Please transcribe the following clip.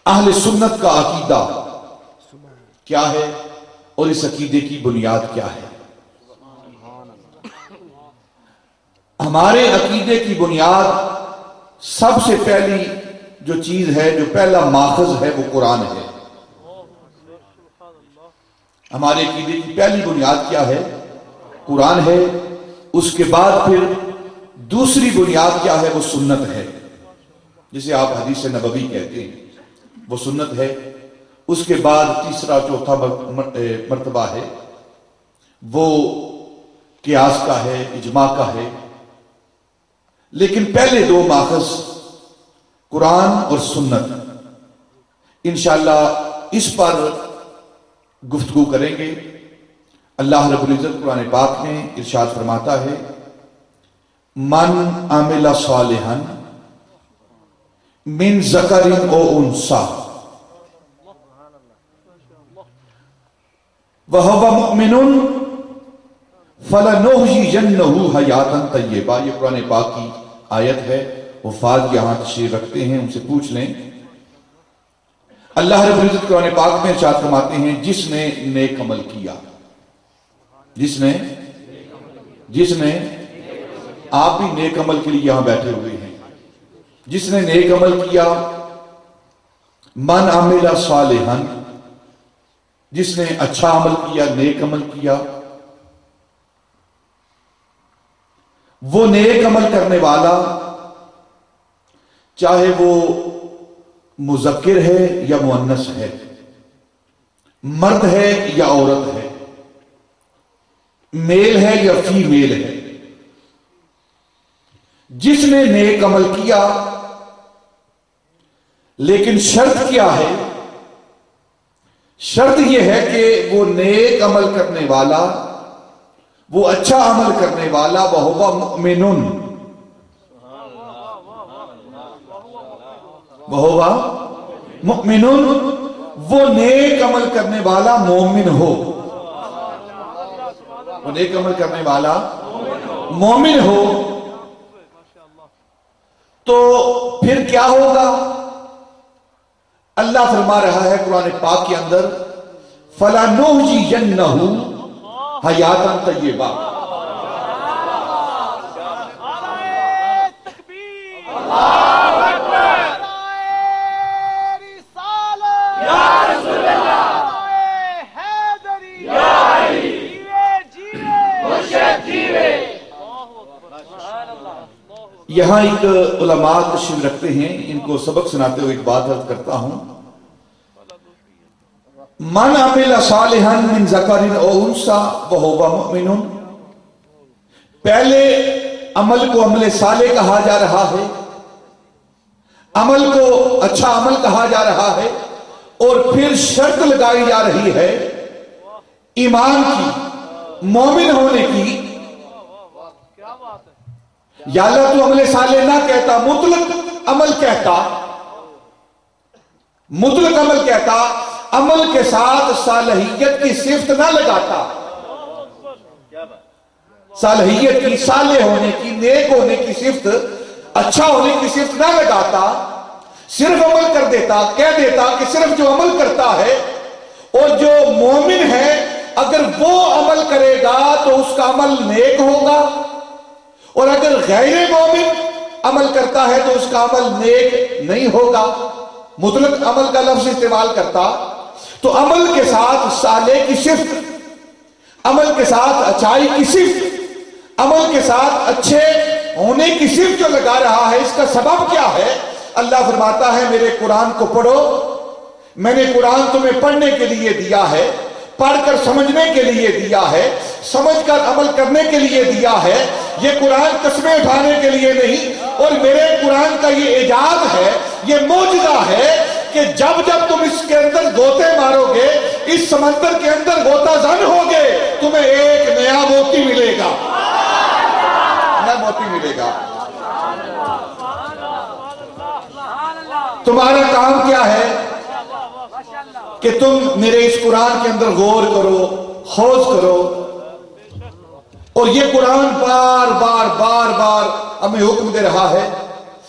اہل سنت کا عقیدہ کیا ہے اور اس عقیدے کی بنیاد کیا ہے؟ ہمارے عقیدے کی بنیاد سب سے پہلی جو چیز ہے، جو پہلا ماخذ ہے، وہ قرآن ہے۔ ہمارے عقیدے کی پہلی بنیاد کیا ہے؟ قرآن ہے۔ اس کے بعد پھر دوسری بنیاد کیا ہے؟ وہ سنت ہے، جسے آپ حدیث نبوی کہتے ہیں، وہ سنت ہے۔ اس کے بعد تیسرا چوتھا مرتبہ ہے وہ قیاس کا ہے، اجماع کا ہے، لیکن پہلے دو ماخذ قرآن اور سنت۔ انشاءاللہ اس پر گفتگو کریں گے۔ اللہ رب العزت قرآن پاک میں ارشاد فرماتا ہے، من عمل صالحا من ذکر او انثی وَهُوَ مُؤْمِنٌ فَلَنُحْيِيَنَّهُ حَيَاةً طَيِّبَةً۔ یہ قرآن پاک کی آیت ہے۔ حفاظ یہاں تشریف رکھتے ہیں، ان سے پوچھ لیں۔ اللہ رب العزت قرآن پاک میں ارشاد فرماتے ہیں، جس نے نیک عمل کیا، جس نے آپ بھی نیک عمل کے لیے یہاں بیٹھے ہوئے ہیں، جس نے نیک عمل کیا، من عمل صالحا، جس نے اچھا عمل کیا، نیک عمل کیا، وہ نیک عمل کرنے والا چاہے وہ مذکر ہے یا مؤنث ہے، مرد ہے یا عورت ہے، میل ہے یا فیمیل ہے، جس نے نیک عمل کیا، لیکن شرط کیا ہے؟ شرط یہ ہے کہ وہ نیک عمل کرنے والا، وہ اچھا عمل کرنے والا، وَهُوَ مُؤْمِنٌ، وَهُوَ مُؤْمِنٌ، وہ نیک عمل کرنے والا مومن ہو، وہ نیک عمل کرنے والا مومن ہو، تو پھر کیا ہوگا؟ اللہ فرما رہا ہے قرآن پاک کے اندر، فَلَنُحْيِيَنَّهُ حَيَاةً طَيِّبَةً۔ یہاں ایک علماء تشریف رکھتے ہیں، ان کو سبق سناتے ہوئے ایک بات عرض کرتا ہوں۔ من عمل صالحا من ذکر او انثی وهو مؤمن، پہلے عمل کو عمل صالح کہا جا رہا ہے، عمل کو اچھا عمل کہا جا رہا ہے، اور پھر شرط لگائی جا رہی ہے ایمان کی، مومن ہونے کی۔ یا اللہ تو عمل صالح نہ کہتا، مطلق عمل کہتا، مطلق عمل کہتا، عمل کے ساتھ صالحیت کی صفت نہ لگاتا، صالحیت کی، صالح ہونے کی، نیک ہونے کی صفت، اچھا ہونے کی صفت نہ لگاتا، صرف عمل کر دیتا، کہہ دیتا کہ صرف جو عمل کرتا ہے اور جو مومن ہے اگر وہ عمل کرے گا تو اس کا عمل نیک ہوگا، اور اگر غیر مومن عمل کرتا ہے تو اس کا عمل نیک نہیں ہوگا۔ مطلق عمل کا لفظ استعمال کرتا تو عمل کے ساتھ صالح کی صفت، عمل کے ساتھ اچھائی کی صفت، عمل کے ساتھ اچھے ہونے کی صفت جو لگا رہا ہے، اس کا سبب کیا ہے؟ اللہ فرماتا ہے میرے قرآن کو پڑھو، میں نے قرآن تمہیں پڑھنے کے لیے دیا ہے، پڑھ کر سمجھنے کے لیے دیا ہے، سمجھ کر عمل کرنے کے لیے دیا ہے۔ یہ قرآن قسمیں اٹھانے کے لیے نہیں، اور میرے قرآن کا یہ اعجاز ہے، یہ معجزہ ہے کہ جب جب تم اس کے اندر غوطے مارو گے، اس سمندر کے اندر غوطہ زن ہوگے، تمہیں ایک نیا موتی ملے گا، نیا موتی ملے گا۔ تمہارا کام کیا ہے کہ تم میرے اس قرآن کے اندر غور کرو، خوض کرو، اور یہ قرآن بار بار بار بار ہمیں حکم دے رہا ہے